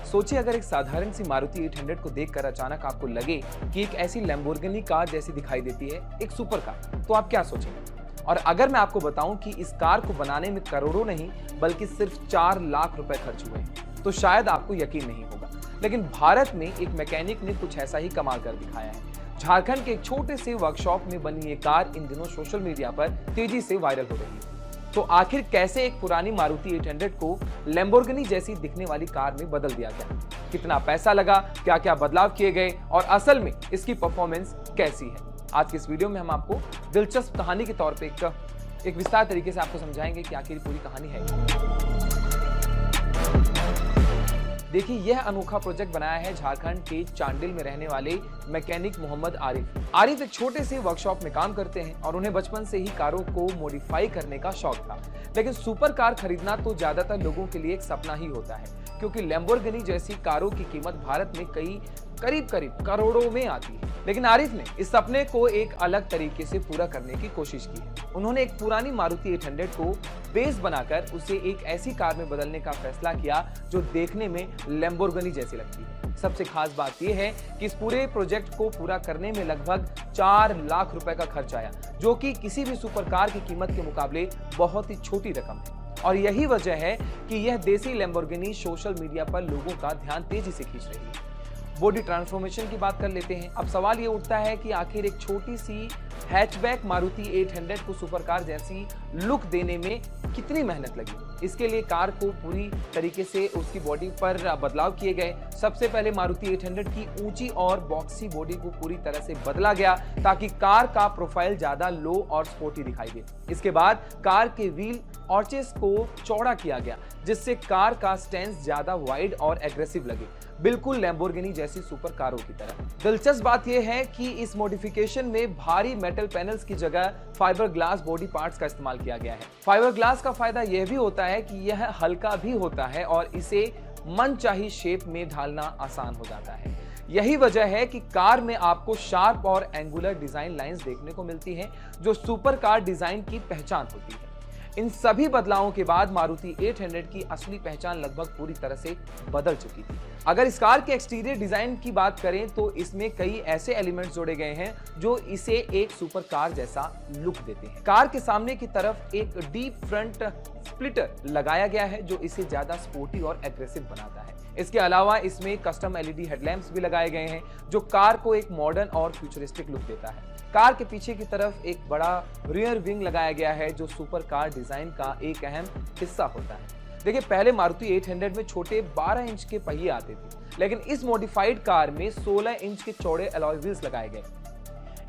सोचिए अगर एक साधारण सी मारुति 800 को देखकर अचानक आपको लगे कि एक ऐसी लैम्बोर्गिनी कार जैसी दिखाई देती है, एक सुपर कार, तो आप क्या सोचेंगे? और अगर मैं आपको बताऊं कि इस कार को बनाने में करोड़ों नहीं बल्कि सिर्फ 4 लाख रुपए खर्च हुए हैं, तो शायद आपको यकीन नहीं होगा। लेकिन भारत में एक मैकेनिक ने कुछ ऐसा ही कमाल कर दिखाया है। झारखंड के एक छोटे से वर्कशॉप में बनी ये कार इन दिनों सोशल मीडिया पर तेजी से वायरल हो रही है। तो आखिर कैसे एक पुरानी मारुति 800 को लैम्बोर्गिनी जैसी दिखने वाली कार में बदल दिया गया? कितना पैसा लगा, क्या क्या बदलाव किए गए और असल में इसकी परफॉर्मेंस कैसी है? आज की इस वीडियो में हम आपको दिलचस्प कहानी के तौर पे एक विस्तार तरीके से आपको समझाएंगे कि आखिर पूरी कहानी है। देखिए, यह अनोखा प्रोजेक्ट बनाया है झारखंड के चांडिल में रहने वाले मैकेनिक मोहम्मद आरिफ। आरिफ एक छोटे से वर्कशॉप में काम करते हैं और उन्हें बचपन से ही कारों को मॉडिफाई करने का शौक था। लेकिन सुपर कार खरीदना तो ज्यादातर लोगों के लिए एक सपना ही होता है, क्योंकि लैम्बोर्गिनी जैसी कारों की कीमत भारत में करीब करोड़ों में आती है। लेकिन आरिफ ने इस सपने को एक अलग तरीके से पूरा करने की कोशिश की है। उन्होंने एक पुरानी मारुति 800 को बेस बनाकर उसे एक ऐसी कार में बदलने का फैसला किया जो देखने में लैम्बोर्गिनी जैसी लगती है। सबसे खास बात यह है कि इस पूरे प्रोजेक्ट को पूरा करने में लगभग 4 लाख रुपए का खर्च आया, जो कि किसी भी सुपर कार की कीमत के मुकाबले बहुत ही छोटी रकम है। और यही वजह है कि यह देसी लैम्बोर्गिनी सोशल मीडिया पर लोगों का ध्यान तेजी से खींच रही है। बॉडी ट्रांसफॉर्मेशन की बात कर लेते हैं। अब सवाल ये उठता है कि आखिर एक छोटी सी हैचबैक मारुति 800 को सुपरकार जैसी लुक देने में कितनी मेहनत लगी। इसके लिए कार को पूरी तरीके से उसकी बॉडी पर बदलाव किए गए। सबसे पहले मारुति 800 की ऊंची और बॉक्सी बॉडी को पूरी तरह से बदला गया ताकि कार का प्रोफाइल ज्यादा लो और स्पोर्टी दिखाई दे। इसके बाद कार के व्हील आर्चेस को चौड़ा किया गया, जिससे कार का स्टैंस ज्यादा वाइड और एग्रेसिव लगे, बिल्कुल लैम्बोर्गिनी जैसी सुपर कारों की तरह। दिलचस्प बात यह है कि इस मॉडिफिकेशन में भारी मेटल पैनल्स की जगह फाइबर ग्लास बॉडी पार्ट्स का इस्तेमाल किया गया है। फाइबर ग्लास का फायदा यह भी होता है कि यह हल्का भी होता है और इसे मनचाही शेप में ढालना आसान हो जाता है। यही वजह है कि कार में आपको शार्प और एंगुलर डिजाइन लाइंस देखने को मिलती हैं, जो सुपर कार डिजाइन की पहचान होती है। इन सभी बदलावों के बाद मारुति 800 की असली पहचान लगभग पूरी तरह से बदल चुकी थी। अगर इस कार के एक्सटीरियर डिजाइन की बात करें तो इसमें कई ऐसे एलिमेंट्स जोड़े गए हैं जो इसे एक सुपर कार जैसा लुक देते हैं। कार के सामने की तरफ एक डीप फ्रंट स्प्लिटर लगाया गया है जो इसे ज्यादा स्पोर्टी और एग्रेसिव बनाता है। इसके अलावा इसमें कस्टम एलईडी हेडलैम्प्स भी लगाए गए हैं जो कार को एक मॉडर्न और फ्यूचरिस्टिक लुक देता है। कार के पीछे की तरफ एक बड़ा रियर विंग लगाया गया है जो सुपर कार डिजाइन का एक अहम हिस्सा होता है। देखिए, पहले मारुति 800 में छोटे 12 इंच के पहिए आते थे, लेकिन इस मॉडिफाइड कार में 16 इंच के चौड़े अलॉय व्हील्स लगाए गए।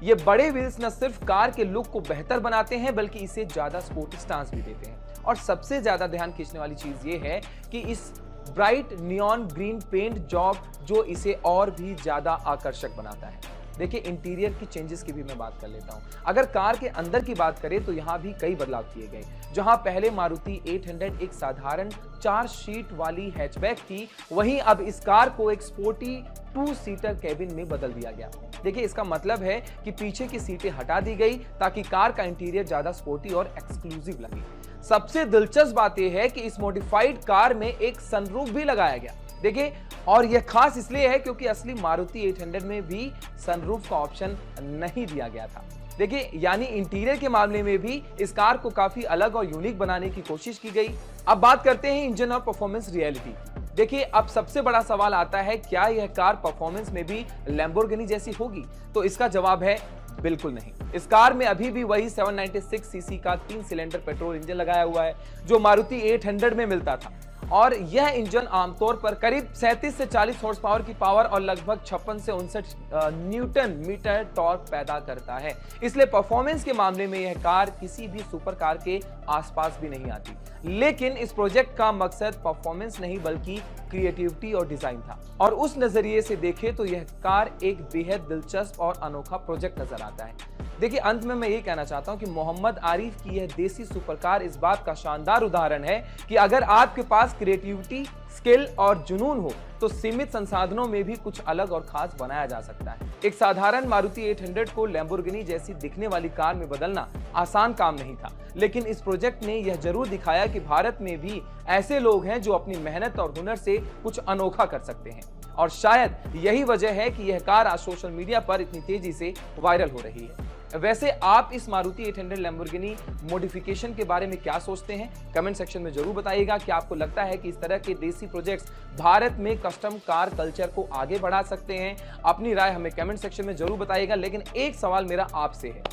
ये बड़े व्हील्स न सिर्फ कार के लुक को बेहतर बनाते हैं बल्कि इसे ज्यादा स्पोर्टी स्टांस भी देते हैं। और सबसे ज्यादा ध्यान खींचने वाली चीज ये है कि इस bright neon green paint job जो इसे और भी ज्यादा आकर्षक बनाता है। देखिए, इंटीरियर की चेंजेस की भी मैं बात कर लेता हूं। अगर कार के अंदर की बात करें तो यहां भी कई बदलाव किए गए। जहां पहले मारुति 800 एक साधारण 4 सीट वाली हैचबैक थी, वहीं अब इस कार को एक स्पोर्टी 2 सीटर कैबिन में बदल दिया गया। देखिए, इसका मतलब है कि पीछे की सीटें हटा दी गई ताकि कार का इंटीरियर ज्यादा स्पोर्टी और एक्सक्लूसिव लगे। सबसे दिलचस्प बात यह है कि इस मॉडिफाइड कार में एक सनरूफ भी लगाया गया। देखिए, और यह खास इसलिए है क्योंकि असली मारुति 800 में भी सनरूफ का ऑप्शन नहीं दिया गया था। देखिए, यानी इंटीरियर के मामले में भी इस कार को काफी अलग और यूनिक बनाने की कोशिश की गई। अब बात करते हैं इंजन और परफॉर्मेंस रियलिटी। देखिए, अब सबसे बड़ा सवाल आता है, क्या यह कार परफॉर्मेंस में भी लैम्बोर्गिनी जैसी होगी? तो इसका जवाब है बिल्कुल नहीं। इस कार में अभी भी वही 796 सीसी का 3 सिलेंडर पेट्रोल इंजन लगाया हुआ है जो मारुति 800 में मिलता था। और यह इंजन आमतौर पर करीब 37 से 40 हॉर्स पावर की पावर और लगभग 56 से 59 न्यूटन मीटर टॉर्क पैदा करता है। इसलिए परफॉर्मेंस के मामले में यह कार किसी भी सुपर कार के आसपास भी नहीं आती। लेकिन इस प्रोजेक्ट का मकसद परफॉर्मेंस नहीं बल्कि क्रिएटिविटी और डिजाइन था। और उस नजरिए से देखें तो यह कार एक बेहद दिलचस्प और अनोखा प्रोजेक्ट नजर आता है। देखिए, अंत में मैं ये कहना चाहता हूं कि मोहम्मद आरिफ की यह देसी सुपरकार इस बात का शानदार उदाहरण है कि अगर आपके पास क्रिएटिविटी, स्किल और जुनून हो तो सीमित संसाधनों में भी कुछ अलग और खास बनाया जा सकता है। एक साधारण मारुति 800 को लैम्बोर्गिनी जैसी दिखने वाली कार में बदलना आसान काम नहीं था, लेकिन इस प्रोजेक्ट ने यह जरूर दिखाया कि भारत में भी ऐसे लोग हैं जो अपनी मेहनत और हुनर से कुछ अनोखा कर सकते हैं। और शायद यही वजह है कि यह कार आज सोशल मीडिया पर इतनी तेजी से वायरल हो रही है। वैसे आप इस मारुति 800 लैम्बोर्गिनी मॉडिफिकेशन के बारे में क्या सोचते हैं? कमेंट सेक्शन में जरूर बताइएगा कि आपको लगता है कि इस तरह के देसी प्रोजेक्ट्स भारत में कस्टम कार कल्चर को आगे बढ़ा सकते हैं? अपनी राय हमें कमेंट सेक्शन में जरूर बताइएगा। लेकिन एक सवाल मेरा आपसे है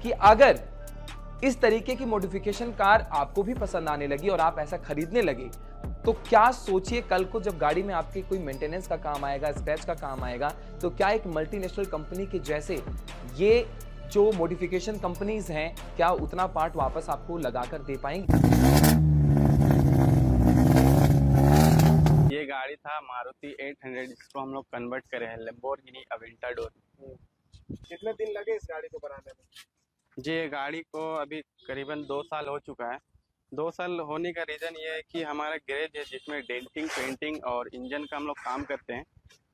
कि अगर इस तरीके की मॉडिफिकेशन कार आपको भी पसंद आने लगी और आप ऐसा खरीदने लगे, तो क्या सोचिए कल को जब गाड़ी में आपके कोई मेंटेनेंस का काम आएगा, स्क्रैच का काम आएगा, तो क्या एक मल्टीनेशनल कंपनी के जैसे ये जो मॉडिफिकेशन कंपनीज हैं, क्या उतना पार्ट वापस आपको लगाकर दे पाएंगे? ये गाड़ी था मारुति 800 जिसको हम लोग कन्वर्ट करे हैं लैम्बोर्गिनी अवेंटाडोर। कितने दिन लगे इस गाड़ी को बनाने में? जी, ये गाड़ी को अभी करीबन 2 साल हो चुका है। 2 साल होने का रीज़न ये है कि हमारा गैरेज है जिसमें डेंटिंग, पेंटिंग और इंजन का हम लोग काम करते हैं,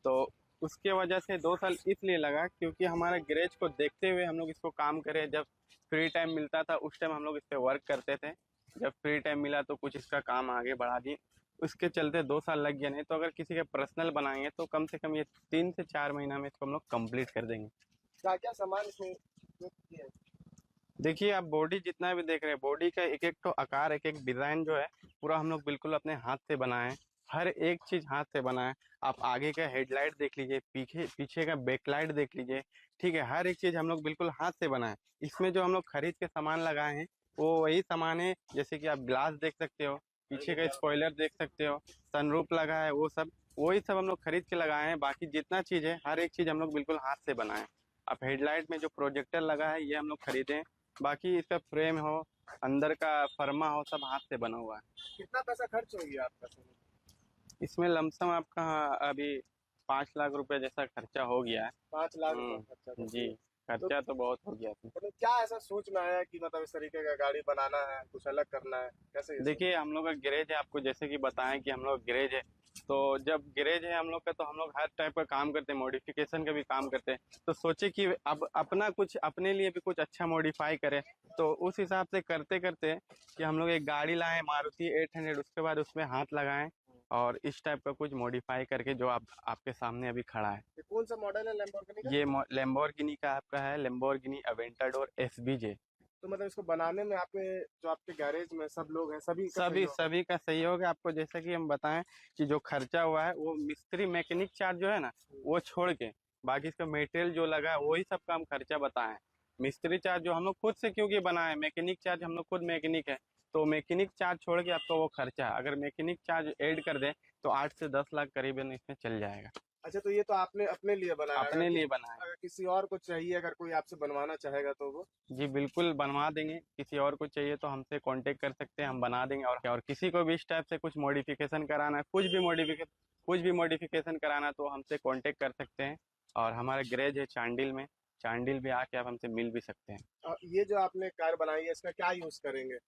तो उसके वजह से 2 साल इसलिए लगा क्योंकि हमारा गैरेज को देखते हुए हम लोग इसको काम करें। जब फ्री टाइम मिलता था उस टाइम हम लोग इस पर वर्क करते थे। जब फ्री टाइम मिला तो कुछ इसका काम आगे बढ़ा दिए, उसके चलते 2 साल लग गया। नहीं तो अगर किसी का पर्सनल बनाएंगे तो कम से कम ये 3 से 4 महीना में इसको हम लोग कंप्लीट कर देंगे। क्या क्या सामान इसमें उपयोग किया है? देखिए, आप बॉडी जितना भी देख रहे हैं, बॉडी का एक एक तो आकार, एक एक डिज़ाइन जो है पूरा हम लोग बिल्कुल अपने हाथ से बनाए हैं। हर एक चीज़ हाथ से बना है। आप आगे का हेडलाइट देख लीजिए, पीछे पीछे का बैकलाइट देख लीजिए, ठीक है। हर एक चीज़ हम लोग बिल्कुल हाथ से बनाए। इसमें जो हम लोग खरीद के सामान लगाए हैं वो वही सामान है, जैसे कि आप ग्लास देख सकते हो, पीछे का स्पॉइलर देख सकते हो, सनरूफ लगा है, वो सब वही सब हम लोग खरीद के लगाए हैं। बाकी जितना चीज़ है हर एक चीज़ हम लोग बिल्कुल हाथ से बनाए हैं। अब हेडलाइट में जो प्रोजेक्टर लगा है ये हम लोग खरीदे हैं। बाकी इसका फ्रेम हो, अंदर का फर्मा हो, सब हाथ से बना हुआ है। कितना पैसा खर्च हो गया आपका? इसमें लमसम आपका अभी 5 लाख रुपए जैसा खर्चा हो गया है। 5 लाख रुपए खर्चा कर जी, दिया। खर्चा तो बहुत हो गया था। मतलब क्या ऐसा सोच में आया कि मतलब इस तरीके का गाड़ी बनाना है, कुछ अलग करना है, कैसे ये देखिए, हम लोग का गैरेज है, आपको जैसे कि बताएं कि हम लोग गैरेज है, तो जब गैरेज है हम लोग का तो हम लोग हर टाइप का काम करते हैं, मॉडिफिकेशन का भी काम करते हैं। तो सोचे कि अब अपना कुछ अपने लिए भी कुछ अच्छा मॉडिफाई करें, तो उस हिसाब से करते करते कि हम लोग एक गाड़ी लाए मारुति 800, उसके बाद उसमें हाथ लगाएं और इस टाइप का कुछ मॉडिफाई करके जो आपके सामने अभी खड़ा है। ये कौन सा मॉडल है लैम्बोर्गिनी का? ये लैम्बोर्गिनी का आपका है, लैम्बोर्गिनी अवेंटाडोर एसबीजे। तो मतलब इसको बनाने में आपके जो आपके गैरेज में सब लोग हैं, सभी का सभी सहयोग है? सभी का सहयोग है। आपको जैसा कि हम बताएं कि जो खर्चा हुआ है वो मिस्त्री मैकेनिक चार्ज जो है ना, वो छोड़ के बाकी इसका मटेरियल जो लगा है वही सब का हम खर्चा बताएं। मिस्त्री चार्ज जो हम लोग खुद से क्योंकि बनाए, मैकेनिक चार्ज हम लोग खुद मैकेनिक है, तो मैकेनिक चार्ज छोड़ के आपका वो खर्चा, अगर मैकेनिक चार्ज ऐड कर दें तो 8 से 10 लाख करीबन इसमें चल जाएगा। अच्छा, तो ये तो आपने अपने लिए बनाया है? अपने लिए बनाए। अगर किसी और को चाहिए, अगर कोई आपसे बनवाना चाहेगा तो वो? जी बिल्कुल बनवा देंगे। किसी और को चाहिए तो हमसे कांटेक्ट कर सकते हैं, हम बना देंगे। और किसी को भी इस टाइप से कुछ मॉडिफिकेशन कराना है, कुछ भी मॉडिफिकेशन कराना तो हमसे कांटेक्ट कर सकते हैं। और हमारा गैरेज है चांडिल में, चांडिल भी आके आप हमसे मिल भी सकते हैं। ये जो आपने कार बनाई है इसका क्या यूज करेंगे?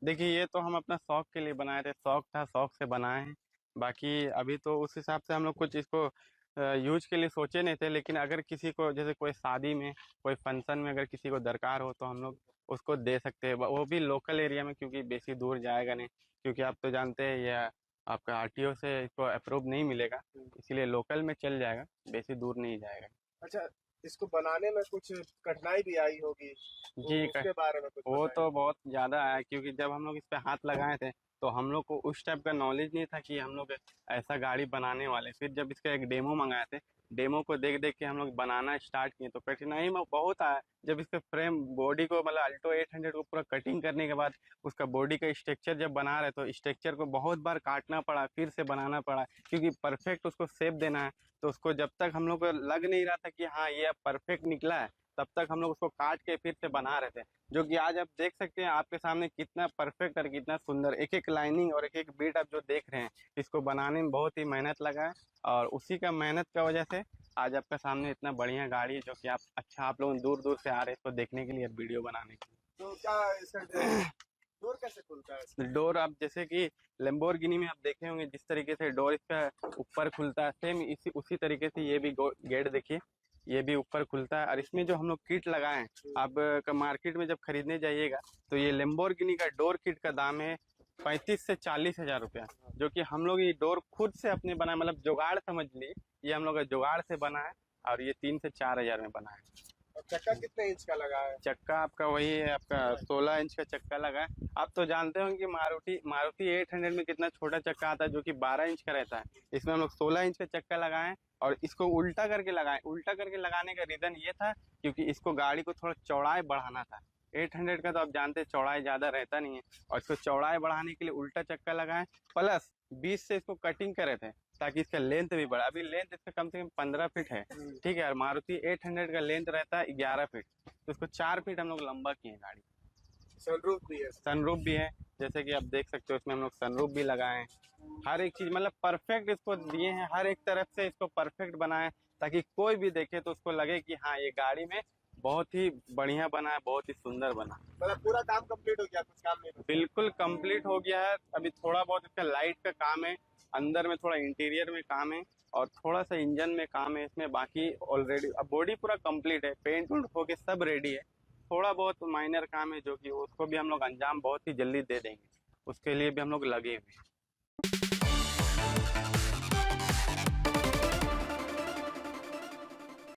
देखिए, ये तो हम अपना शौक के लिए बनाए थे, शौक था, शौक से बनाए हैं। बाकी अभी तो उस हिसाब से हम लोग कुछ इसको यूज के लिए सोचे नहीं थे, लेकिन अगर किसी को जैसे कोई शादी में, कोई फंक्शन में अगर किसी को दरकार हो तो हम लोग उसको दे सकते हैं, वो भी लोकल एरिया में, क्योंकि बेसी दूर जाएगा नहीं। क्योंकि आप तो जानते हैं ये आपका आरटीओ से इसको अप्रूव नहीं मिलेगा, इसीलिए लोकल में चल जाएगा, बेसी दूर नहीं जाएगा। अच्छा, इसको बनाने में कुछ कठिनाई भी आई होगी, जी, उसके बारे में कुछ वो बताइए। तो बहुत ज़्यादा है, क्योंकि जब हम लोग इस पे हाथ लगाए थे तो हम लोग को उस टाइप का नॉलेज नहीं था कि हम लोग ऐसा गाड़ी बनाने वाले। फिर जब इसका एक डेमो मंगाए थे, डेमो को देख देख के हम लोग बनाना स्टार्ट किए, तो कठिनाई में बहुत आया। जब इसके फ्रेम बॉडी को, मतलब अल्टो 800 को पूरा कटिंग करने के बाद उसका बॉडी का स्ट्रक्चर जब बना रहे तो स्ट्रक्चर को बहुत बार काटना पड़ा, फिर से बनाना पड़ा, क्योंकि परफेक्ट उसको शेप देना है। तो उसको जब तक हम लोग को लग नहीं रहा था कि हाँ ये अब परफेक्ट निकला है, तब तक हम लोग उसको काट के फिर से बना रहे थे। जो कि आज आप देख सकते हैं आपके सामने कितना परफेक्ट और कितना सुंदर, एक एक लाइनिंग और एक एक बीट आप जो देख रहे हैं, इसको बनाने में बहुत ही मेहनत लगा है। और उसी का मेहनत का वजह से आज आपके सामने इतना बढ़िया गाड़ी है, जो कि आप लोग दूर दूर से आ रहे हैं इसको देखने के लिए, वीडियो बनाने के लिए। तो क्या इसका डोर कैसे खुलता है इसका? डोर आप जैसे कि लेम्बोर्गिनी में आप देखे होंगे जिस तरीके से डोर इसका ऊपर खुलता है, सेम इसी उसी तरीके से ये भी गेट देखिए, ये भी ऊपर खुलता है। और इसमें जो हम लोग किट लगाए हैं, आप मार्केट में जब खरीदने जाइएगा तो ये लेम्बोर्गिनी का डोर किट का दाम है 35 से 40 हजार रुपया, जो कि हम लोग ये डोर खुद से अपने बनाए, मतलब जुगाड़ समझ ली, ये हम लोग का जुगाड़ से बना है और ये 3 से 4 हजार में बना है। और चक्का कितने इंच का लगा है? चक्का आपका वही है, आपका 16 इंच का चक्का लगा है। आप तो जानते होंगे कि मारुति 800 में कितना छोटा चक्का आता है जो कि 12 इंच का रहता है। इसमें हम लोग 16 इंच का चक्का लगाए हैं और इसको उल्टा करके लगाए। उल्टा करके लगाने का रीजन ये था क्योंकि इसको गाड़ी को थोड़ा चौड़ाई बढ़ाना था। 800 का तो आप जानते हैं चौड़ाई ज्यादा रहता नहीं है, और इसको चौड़ाई बढ़ाने के लिए उल्टा चक्का लगाए, प्लस 20 से इसको कटिंग करे थे ताकि इसका लेंथ भी बढ़े। अभी लेंथ इसका कम से कम 15 फीट है, ठीक है, और मारुति 800 का लेंथ रहता है 11 फीट, तो इसको 4 फीट हम लोग लंबा किए हैं गाड़ी। सनरूफ भी है? सनरूफ भी है, जैसे कि आप देख सकते हो इसमें हम लोग सनरूफ भी लगाए हैं। हर एक चीज मतलब परफेक्ट इसको दिए हैं, हर एक तरफ से इसको परफेक्ट बनाए ताकि कोई भी देखे तो उसको लगे कि हाँ ये गाड़ी में बहुत ही बढ़िया बना है, बहुत ही सुंदर बना है। मतलब पूरा काम कंप्लीट हो गया, कुछ काम नहीं बचा? बिल्कुल कंप्लीट हो गया है। अभी थोड़ा बहुत इसका लाइट का काम है, अंदर में थोड़ा इंटीरियर में काम है और थोड़ा सा इंजन में काम है इसमें, बाकी ऑलरेडी अब बॉडी पूरा कंप्लीट है, पेंट वेंट होके सब रेडी है। थोड़ा बहुत माइनर काम है जो कि उसको भी हम लोग अंजाम बहुत ही जल्दी दे देंगे, उसके लिए भी हम लोग लगे हुए हैं।